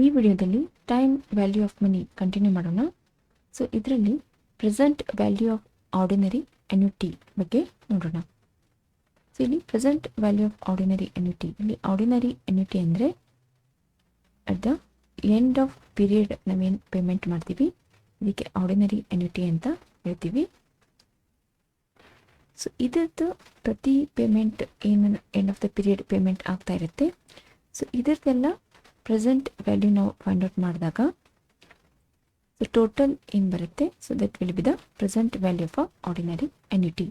ಈ ವಿಡಿಯೋದಲ್ಲಿ time value of money continue ಮಾಡೋಣ. ಸೊ ಇದರಲ್ಲಿ present value of ordinary annuity ಬಗ್ಗೆ ನೋಡೋಣ. ಸೊ ಇಲ್ಲಿ present value of ordinary annuity, ಇಲ್ಲಿ ಆರ್ಡಿನರಿ ಅನ್ಯೂಟಿ ಅಂದರೆ at the end of period ನಾವೇನು ಪೇಮೆಂಟ್ ಮಾಡ್ತೀವಿ ಇದಕ್ಕೆ ಆರ್ಡಿನರಿ ಅನ್ಯೂಟಿ ಅಂತ ಹೇಳ್ತೀವಿ. ಸೊ ಇದರದ್ದು ಪ್ರತಿ ಪೇಮೆಂಟ್ ಏನು end of the period payment ಆಗ್ತಾ ಇರುತ್ತೆ. ಸೊ ಇದರದ್ದೆಲ್ಲ ಪ್ರೆಸೆಂಟ್ ವ್ಯಾಲ್ಯೂ ನಾವು ಫೈಂಡ್ ಔಟ್ ಮಾಡಿದಾಗ ಸೊ ಟೋಟಲ್ ಏನು ಬರುತ್ತೆ, so that will be the present value of ordinary annuity.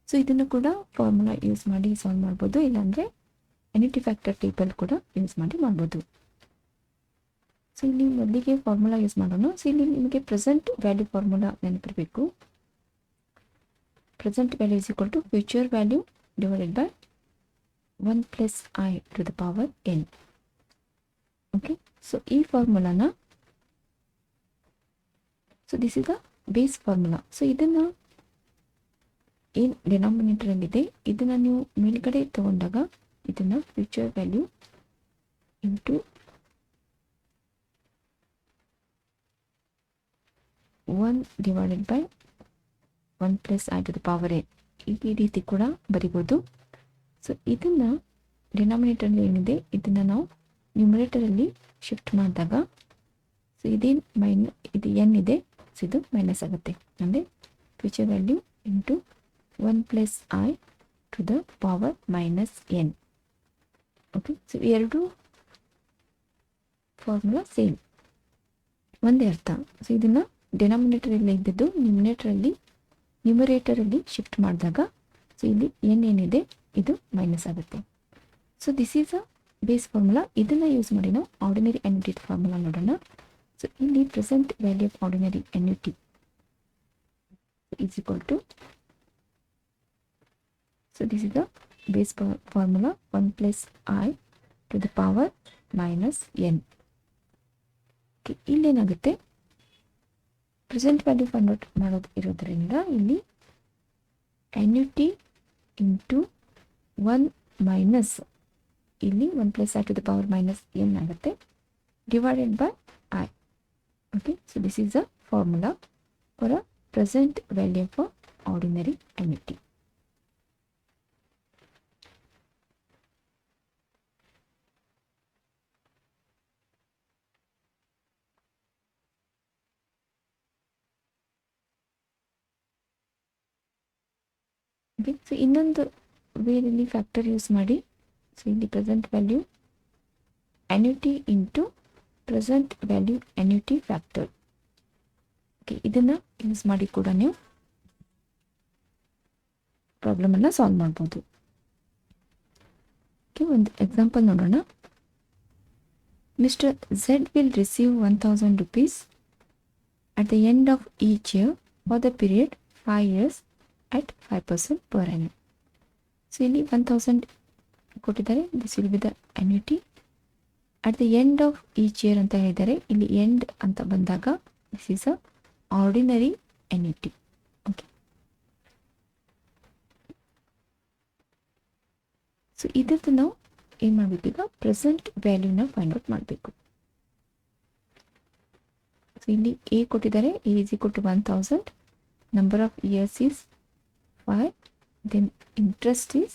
So ಇದನ್ನು ಕೂಡ ಫಾರ್ಮುಲಾ ಯೂಸ್ ಮಾಡಿ ಸಾಲ್ವ್ ಮಾಡ್ಬೋದು, ಇಲ್ಲಾಂದರೆ ಅನ್ಯೂಟಿ ಫ್ಯಾಕ್ಟರ್ ಟೇಬಲ್ ಕೂಡ ಯೂಸ್ ಮಾಡಿ ಮಾಡ್ಬೋದು. ಸೊ ಇಲ್ಲಿ ಮೊದಲಿಗೆ ಫಾರ್ಮುಲಾ ಯೂಸ್ ಮಾಡೋಣ. ಸೊ ಇಲ್ಲಿ ನಿಮಗೆ ಪ್ರೆಸೆಂಟ್ ವ್ಯಾಲ್ಯೂ ಫಾರ್ಮುಲಾ ನೆನಪಿರಬೇಕು. Present value is equal to future value divided by 1 plus I to the power N. Okay, so ಈ ಫಾರ್ಮುಲಾನ, so this is the base formula. So ಇದನ್ನು ಏನು ಡಿನಾಮಿನೇಟರಲ್ಲಿದೆ ಇದನ್ನು ನೀವು ಮೇಲ್ಗಡೆ ತಗೊಂಡಾಗ ಇದನ್ನು future value into 1 divided by 1 plus I to the power N ಈ ರೀತಿ ಕೂಡ ಬರಿಬೋದು. ಸೊ ಇದನ್ನು ಡಿನಾಮಿನೇಟರಲ್ಲಿ ಏನಿದೆ ಇದನ್ನು ನಾವು ನ್ಯೂಮರೇಟರಲ್ಲಿ ಶಿಫ್ಟ್ ಮಾಡಿದಾಗ ಸೊ ಇದೇನು ಇದು ಎನ್ ಇದೆ, ಸೊ ಇದು ಮೈನಸ್ ಆಗುತ್ತೆ. ಅಂದರೆ future value into 1 plus I to the power minus N. Okay, so ಎರಡು ಫಾರ್ಮುಲಾ ಸೇಮ್, ಒಂದೇ ಅರ್ಥ. ಸೊ ಇದನ್ನು ಡಿನಾಮಿನೇಟರಲ್ಲಿ ಇದ್ದಿದ್ದು ನ್ಯೂಮರೇಟರಲ್ಲಿ ಶಿಫ್ಟ್ ಮಾಡಿದಾಗ ಸೊ ಇಲ್ಲಿ ಏನಿದೆ ಇದು ಮೈನಸ್ ಆಗುತ್ತೆ. So this is a base formula. ಇದನ್ನು ಯೂಸ್ ಮಾಡಿ ನಾವು ಆರ್ಡಿನರಿ ಅನ್ಯೂಟಿ ಫಾರ್ಮುಲಾ ನೋಡೋಣ. ಸೊ ಇಲ್ಲಿ present value of ordinary annuity is equal to, so this is the base formula 1 plus I to the power minus N. Okay, ಇಲ್ಲೇನಾಗುತ್ತೆ present value find out ಮಾಡೋದು ಇರೋದ್ರಿಂದ ಇಲ್ಲಿ annuity into 1 minus ಇಲ್ಲಿ 1 plus I to the power minus N ಆಗುತ್ತೆ divided by I. Okay, so this is a formula for a present value of ordinary annuity. Okay, so ಇನ್ನೊಂದು ವೇರಲ್ಲಿ factor use ಮಾಡಿ, so ಇಲ್ಲಿ present value annuity into present value annuity factor. Okay, ಇದನ್ನು use ಮಾಡಿ ಕೂಡ ನೀವು ಪ್ರಾಬ್ಲಮನ್ನು solve ಮಾಡ್ಬೋದು. Okay, ಒಂದು example ನೋಡೋಣ. Mister Z will receive 1000 rupees at the end of each year for the period 5 years at 5% per annum. So ಇಲ್ಲಿ 1000 ಕೊಟ್ಟಿದ್ದಾರೆ, this will be the annuity. At the end of each year ಅಂತ ಹೇಳಿದ್ದಾರೆ, ಇಲ್ಲಿ end ಅಂತ ಬಂದಾಗ this is a ordinary annuity. Okay, so ಇದಕ್ಕೆ ನಾವು ಏನು ಮಾಡಬೇಕು, ಈಗ ಪ್ರೆಸೆಂಟ್ ವ್ಯಾಲ್ಯೂನ ಫೈಂಡ್ ಔಟ್ ಮಾಡಬೇಕು. ಸೊ ಇಲ್ಲಿ ಎ ಕೊಟ್ಟಿದ್ದಾರೆ, A is equal to 1000, number of years is 5, then interest is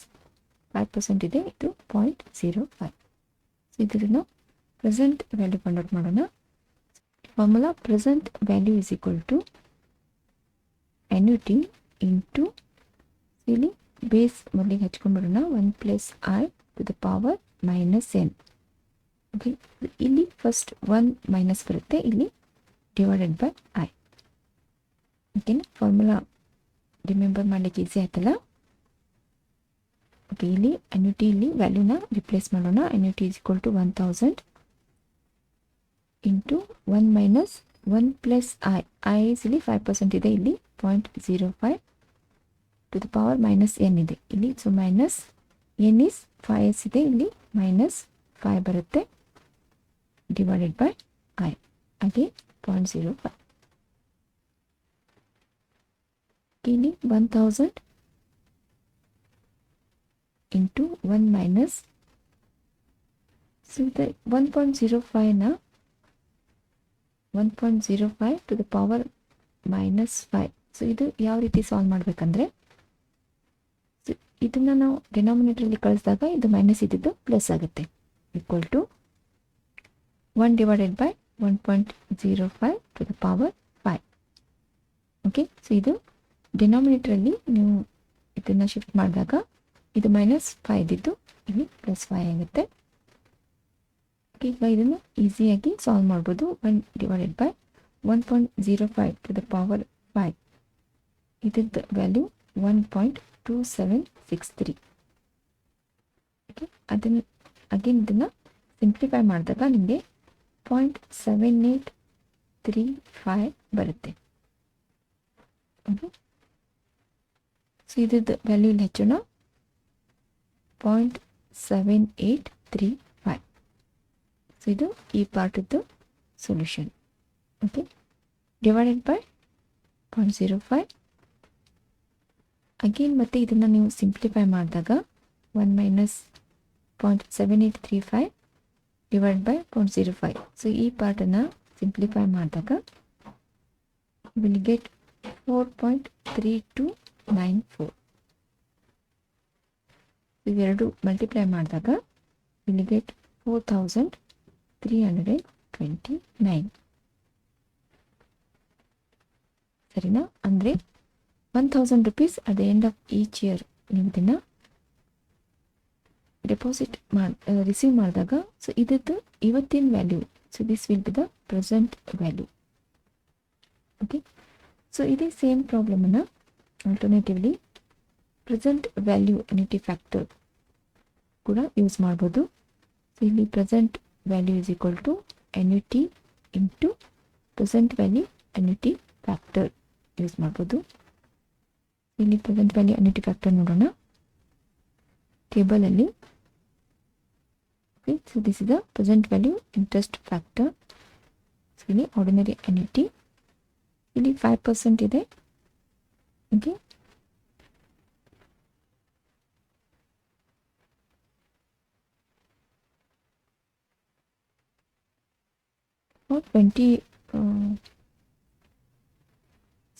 5% ಇದೆ, ಇದು 0.05. ಸೊ ಇದನ್ನು ಪ್ರೆಸೆಂಟ್ ವ್ಯಾಲ್ಯೂ ಫೈಂಡ್ ಔಟ್ ಮಾಡೋಣ. Formula present value is equal to annuity into, ಇಲ್ಲಿ ಬೇಸ್ ಮೊದಲಿಗೆ ಹಚ್ಕೊಂಡ್ಬಿಡೋಣ, 1 plus I to the power minus N. Okay, ಇಲ್ಲಿ first 1 minus ಬರುತ್ತೆ, ಇಲ್ಲಿ ಡಿವೈಡೆಡ್ ಬೈ ಐ. ಓಕೆನಾ, ಫಾರ್ಮುಲಾ ರಿಮೆಂಬರ್ ಮಾಡಲಿಕ್ಕೆ ಈಸಿ ಆಯ್ತಲ್ಲ. ಓಕೆ, ಇಲ್ಲಿ ಅನ್ಯೂಟಿ ಇಲ್ಲಿ ವ್ಯಾಲ್ಯೂನ ರಿಪ್ಲೇಸ್ ಮಾಡೋಣ. Annuity is equal to 1000 into 1 minus 1 plus I. I is ಇಲ್ಲಿ 5% ಇದೆ, ಇಲ್ಲಿ 0.05 to the power minus N ಇದೆ ಇಲ್ಲಿ. So minus N is 5s ಇದೆ, ಇಲ್ಲಿ ಮೈನಸ್ 5 ಬರುತ್ತೆ ಡಿವೈಡೆಡ್ ಬೈ ಐ, ಹಾಗೆ 0.05. ಇಲ್ಲಿ 1000 ಇಂಟು 1 ಮೈನಸ್, ಸೊ 1.05ನ 1.05 ಟು ದ ಪವರ್ -5. ಸೊ ಇದು ಯಾವ ರೀತಿ ಸಾಲ್ವ್ ಮಾಡಬೇಕಂದ್ರೆ, ಇದನ್ನು ನಾವು ಡಿನಾಮಿನೇಟ್ರಲ್ಲಿ ಕಳಿಸಿದಾಗ ಇದು ಮೈನಸ್ ಇದ್ದಿದ್ದು ಪ್ಲಸ್ ಆಗುತ್ತೆ, equal to 1 divided by 1.05 to the power 5. Okay, so ಇದು ಡಿನಾಮಿನೇಟ್ರಲ್ಲಿ ನೀವು ಇದನ್ನು ಶಿಫ್ಟ್ ಮಾಡಿದಾಗ ಇದು -5 ಇದ್ದಿದ್ದು ಇಲ್ಲಿ +5 ಆಗುತ್ತೆ. ಓಕೆ, ಈಗ ಇದನ್ನು ಈಸಿಯಾಗಿ ಸಾಲ್ವ್ ಮಾಡ್ಬೋದು. 1 divided by 1.05 to the power 5, ಇದ್ರದ್ದು ವ್ಯಾಲ್ಯೂ 1.2763. ಓಕೆ, ಅದನ್ನು ಅಗೇನ್ ಇದನ್ನು ಸಿಂಪ್ಲಿಫೈ ಮಾಡಿದಾಗ ನಿಮಗೆ 0.7835 ಬರುತ್ತೆ. ಓಕೆ, ಸೊ ಇದ್ರದ್ದು ವ್ಯಾಲ್ಯೂ ಇಲ್ಲಿ ಹೆಚ್ಚೋಣ, 0.7835. ಸೊ ಇದು ಈ ಪಾರ್ಟದ್ದು solution. Okay, divided by 0.05. Again ಮತ್ತೆ ಇದನ್ನು ನೀವು ಸಿಂಪ್ಲಿಫೈ ಮಾಡಿದಾಗ 1 ಮೈನಸ್ 0.7835 ಡಿವೈಡ್ ಬೈ 0.05. ಸೊ ಈ ಪಾರ್ಟನ್ನು ಸಿಂಪ್ಲಿಫೈ ಮಾಡಿದಾಗ ವಿಲ್ ಗೆಟ್ 4.3294. ಇವೆರಡು ಮಲ್ಟಿಪ್ಲೈ ಮಾಡಿದಾಗ ವಿಲ್ ಗೆಟ್ 4329. ಸರಿನಾ? ಅಂದರೆ 1000 rupees at the end of each year ನೀವು ಇದನ್ನು ಡೆಪಾಸಿಟ್ ರಿಸೀವ್ ಮಾಡಿದಾಗ, ಸೊ ಇದದ್ದು ಇವತ್ತಿನ value, so this will be the present value. Okay, so ಇದೇ ಸೇಮ್ ಪ್ರಾಬ್ಲಮನ್ನು alternatively present value annuity factor ಕೂಡ ಯೂಸ್ ಮಾಡ್ಬೋದು. ಸೊ ಇಲ್ಲಿ present value is equal to annuity into present value annuity factor use ಮಾಡ್ಬೋದು. ಇಲ್ಲಿ present value annuity factor ನೋಡೋಣ ಟೇಬಲಲ್ಲಿ. Okay, so this is the present value interest factor. So ಇಲ್ಲಿ ordinary annuity ಇಲ್ಲಿ 5% ಇದೆ. Okay, or 20.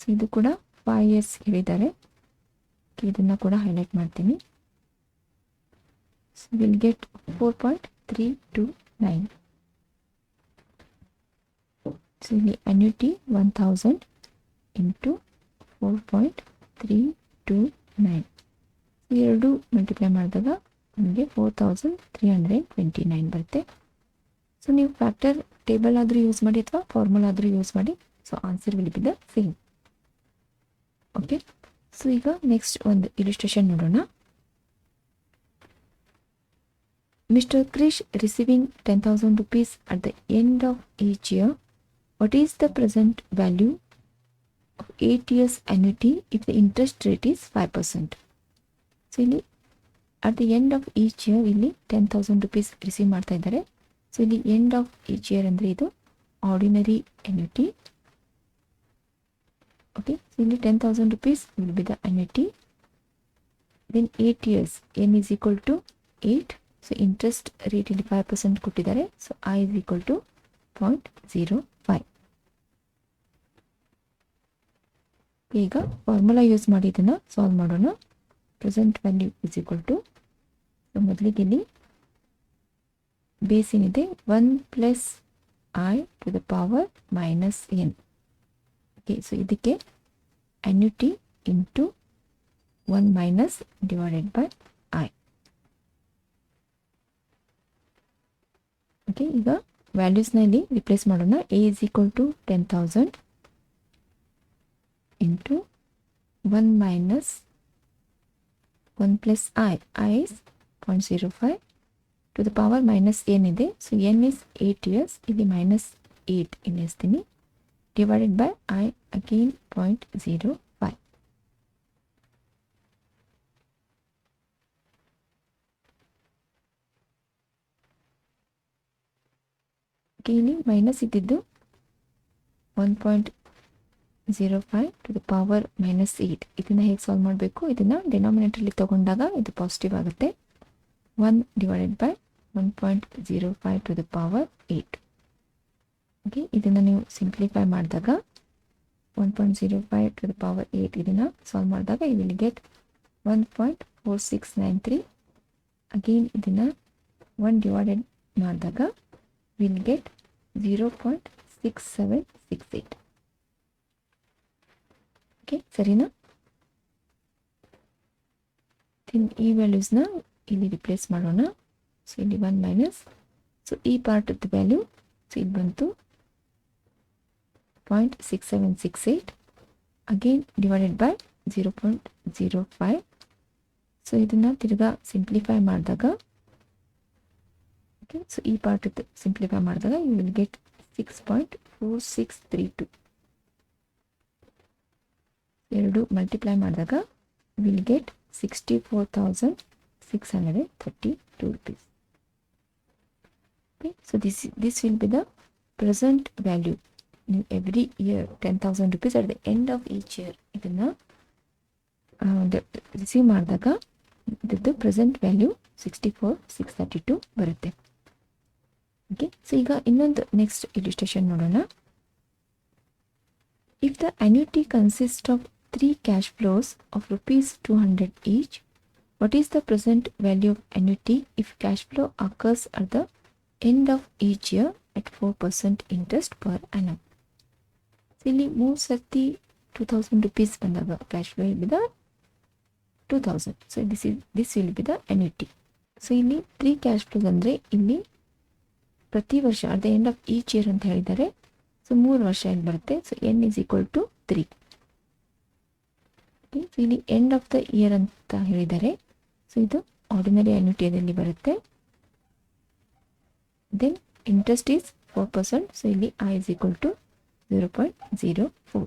ಸೊ ಇದು ಕೂಡ 5 years ಹೇಳಿದ್ದಾರೆ. ಇದನ್ನು ಕೂಡ ಹೈಲೈಟ್ ಮಾಡ್ತೀನಿ. So will get 4.329. ಸೊ ಇಲ್ಲಿ ಅನ್ಯೂಟಿ 1000 ಇಂಟು 4.329. ಎರಡು ಮಲ್ಟಿಪ್ಲೈ ಮಾಡಿದಾಗ ನಮಗೆ 4329 ಬರುತ್ತೆ. ಸೊ ನೀವು ಫ್ಯಾಕ್ಟರ್ ಟೇಬಲ್ ಆದರೂ ಯೂಸ್ ಮಾಡಿ ಅಥವಾ ಫಾರ್ಮುಲಾ ಆದರೂ ಯೂಸ್ ಮಾಡಿ. So answer will be the same. Okay, so ಈಗ ನೆಕ್ಸ್ಟ್ ಒಂದು ಇಲಿಸ್ಟ್ರೇಷನ್ ನೋಡೋಣ. Mister Krish receiving 10,000 rupees at the end of each year. What is the present value of 8 years annuity if the interest rate is 5%? So ಇಲ್ಲಿ at the end of each year ಇಲ್ಲಿ 10,000 rupees receive ಮಾಡ್ತಾ ಇದ್ದಾರೆ. So ಇಲ್ಲಿ end of each year ಅಂದರೆ ಇದು ordinary annuity. Okay, so ಇಲ್ಲಿ 10,000 rupees will be the annuity. Then 8 years n is equal to 8. So interest rate ಇಲ್ಲಿ 5% ಕೊಟ್ಟಿದ್ದಾರೆ. So I is equal to 0.05. ಈಗ ಫಾರ್ಮುಲಾ ಯೂಸ್ ಮಾಡಿ ಇದನ್ನು ಸಾಲ್ವ್ ಮಾಡೋಣ. Present value is equal to, so ಮೊದಲಿಗೆ ಇಲ್ಲಿ base ಏನಿದೆ 1 + I to the power -n. Okay, so ಇದಕ್ಕೆ annuity into 1 minus divided by I. Okay, ಈಗ ವ್ಯಾಲ್ಯೂಸ್ನ ಇಲ್ಲಿ ರಿಪ್ಲೇಸ್ ಮಾಡೋಣ. A is equal to 10,000 into 1 minus 1 + I is 0.05 to the power -n ಇದೆ. So n is 8 years, ಇಲ್ಲಿ -8 ಇನ್ನಿಸ್ತೀನಿ, divided by I again 0.05. ಇಲ್ಲಿ minus ಇದ್ದಿದ್ದು 1.05 ಟು ದ ಪವರ್ -8. ಇದನ್ನು ಹೇಗೆ ಸಾಲ್ವ್ ಮಾಡಬೇಕು? ಇದನ್ನು ಡಿನಾಮಿನೇಟರ್ಲಿ ತಗೊಂಡಾಗ ಇದು ಪಾಸಿಟಿವ್ ಆಗುತ್ತೆ. 1 divided by 1.05 to the power 8. Okay, okay, ಇದನ್ನು ನೀವು ಸಿಂಪ್ಲಿಫೈ ಮಾಡಿದಾಗ 1.05 to the power 8 ಇದನ್ನು ಸಾಲ್ವ್ ಮಾಡಿದಾಗ ಯು ವಿಲ್ ಗೆಟ್ 1.4693. ಅಗೇನ್ ಇದನ್ನು 1 ಡಿವೈಡೆಡ್ ಮಾಡಿದಾಗ ವಿಲ್ ಗೆಟ್ 0.6768. ಓಕೆ, ಸರಿನಾ? ಈ ವ್ಯಾಲ್ಯೂಸ್ನ ಇಲ್ಲಿ ರಿಪ್ಲೇಸ್ ಮಾಡೋಣ. ಸೊ ಇಲ್ಲಿ 1 ಮೈನಸ್, ಸೊ ಈ ಪಾರ್ಟ್ ವ್ಯಾಲ್ಯೂ, ಸೊ ಇಲ್ಲಿ ಬಂತು 0.6768 ಅಗೇನ್ ಡಿವೈಡೆಡ್ ಬೈ 0.05. ಸೊ ಇದನ್ನು ತಿರ್ಗಾ ಸಿಂಪ್ಲಿಫೈ ಮಾಡಿದಾಗ, ಓಕೆ, ಸೊ ಈ ಪಾರ್ಟ್ ಸಿಂಪ್ಲಿಫೈ ಮಾಡಿದಾಗ ಯು ವಿಲ್ ಗೆಟ್ 6.4632. ಎರಡು ಮಲ್ಟಿಪ್ಲೈ ಮಾಡಿದಾಗ will get 64,632 rupees. Okay, so this will be the present value. Every year 10,000 rupees at the end of each year ಇದನ್ನು receive ಮಾಡಿದಾಗ ಇದ್ರದ್ದು ಪ್ರೆಸೆಂಟ್ ವ್ಯಾಲ್ಯೂ 64,632 ಬರುತ್ತೆ. Okay, so ಈಗ ಇನ್ನೊಂದು next illustration ನೋಡೋಣ. If the annuity consists of 3 cash flows of rupees 200 each, what is the present value of annuity if cash flow occurs at the end of each year at 4% interest per annum? ಇಲ್ಲಿ 3 ಸರ್ತಿ 2000 rupees ಬಂದಾಗ cash flow will be the 2000. So this will be the annuity. So ಇಲ್ಲಿ 3 cash flows ಅಂದರೆ ಇಲ್ಲಿ ಪ್ರತಿ ವರ್ಷ at the end of each year ಅಂತ ಹೇಳಿದ್ದಾರೆ. ಸೊ 3 ವರ್ಷ ಇಲ್ಲಿ ಬರುತ್ತೆ. So n is equal to 3. So ಇಲ್ಲಿ ಎಂಡ್ ಆಫ್ ದ ಇಯರ್ ಅಂತ ಹೇಳಿದ್ದಾರೆ. ಸೊ ಇದು ಆರ್ಡಿನರಿ ಅನ್ಯೂಟಿಯಲ್ಲಿ ಬರುತ್ತೆ. Then interest is 4%. ಸೊ ಇಲ್ಲಿ I is equal to 0.04.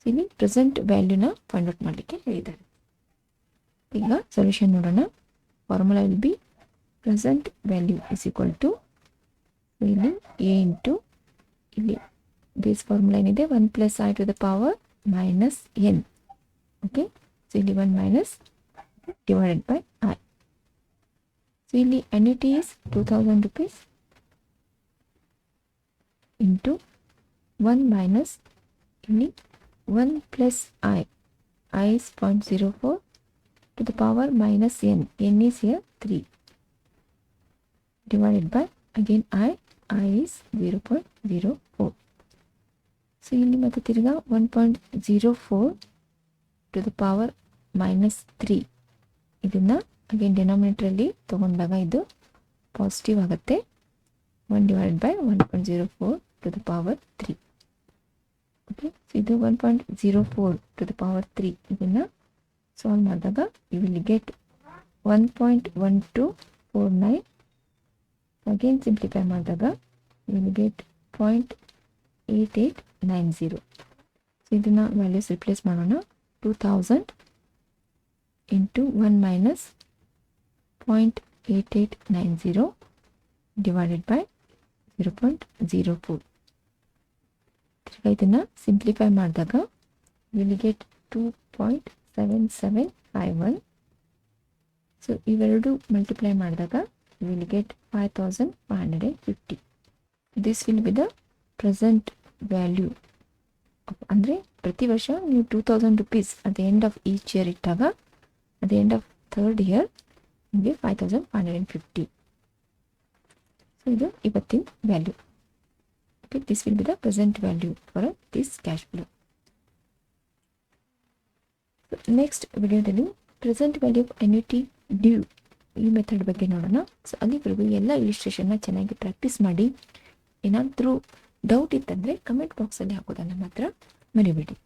So ಇಲ್ಲಿ ಪ್ರೆಸೆಂಟ್ ವ್ಯಾಲ್ಯೂನ ಫೈಂಡ್ ಔಟ್ ಮಾಡಲಿಕ್ಕೆ ಹೇಳಿದ್ದಾರೆ. ಈಗ ಸೊಲ್ಯೂಷನ್ ನೋಡೋಣ. Formula will be present value is equal to ಇಲ್ಲಿ ಎ ಇಂಟು ಇಲ್ಲಿ ಬೇಸ್ ಫಾರ್ಮುಲಾ ಏನಿದೆ 1 plus I to the power minus n. Okay, so ಇಲ್ಲಿ 1 minus divided by I. So ಇಲ್ಲಿ annuity is 2000 rupees into 1 minus ಇಲ್ಲಿ 1 plus I is 0.04 to the power minus n is here 3 divided by again I is 0.04. So ಇಲ್ಲಿ ಮತ್ತೆ ತಿರ್ಗಾ 1.04 to the power minus 3 ಇದನ್ನು again ಡಿನಾಮಿನೇಟರಲ್ಲಿ ತೊಗೊಂಡಾಗ ಇದು positive ಆಗುತ್ತೆ. 1 divided by 1.04 to the power 3. Okay, so ಇದು 1.04 to the power 3 ಇದನ್ನು solve ಮಾಡಿದಾಗ you will get 1.1249. Again simplify ಮಾಡಿದಾಗ ಯು ವಿಲ್ ಗೆಟ್ 0.8890. ಸೊ ಇದನ್ನು ವ್ಯಾಲ್ಯೂಸ್ ರಿಪ್ಲೇಸ್ ಮಾಡೋಣ. 2000 ಇಂಟು 1 ಮೈನಸ್ 0.8890 ಡಿವೈಡೆಡ್ ಬೈ 0.04. ತಿರ್ಗಾ ಇದನ್ನು ಸಿಂಪ್ಲಿಫೈ ಮಾಡಿದಾಗ ವಿಲ್ ಗೆಟ್ 2.7751. ಸೊ ಇವೆರಡು ಮಲ್ಟಿಪ್ಲೈ ಮಾಡಿದಾಗ will get 5550. This will be the present value. ಅಂದರೆ ಪ್ರತಿ ವರ್ಷ ನೀವು 2000 rupees at the end of each year ಇಟ್ಟಾಗ at the end of third year ನಿಮಗೆ 5550. ಸೊ ಇದು ಇವತ್ತಿನ value. Okay, this will be the present value for this cash flow. Next ವಿಡಿಯೋದಲ್ಲಿ present value of annuity due ಈ method ಬಗ್ಗೆ ನೋಡೋಣ. So ಅಲ್ಲಿವರೆಗೂ ಎಲ್ಲ ಇಲಿಸ್ಟ್ರೇಷನ್ನ ಚೆನ್ನಾಗಿ ಪ್ರಾಕ್ಟೀಸ್ ಮಾಡಿ. ಏನಾದರೂ ಡೌಟ್ ಇತ್ತಂದರೆ ಕಮೆಂಟ್ ಬಾಕ್ಸಲ್ಲಿ ಹಾಕೋದನ್ನು ಮಾತ್ರ ಮರಿಬೇಡಿ.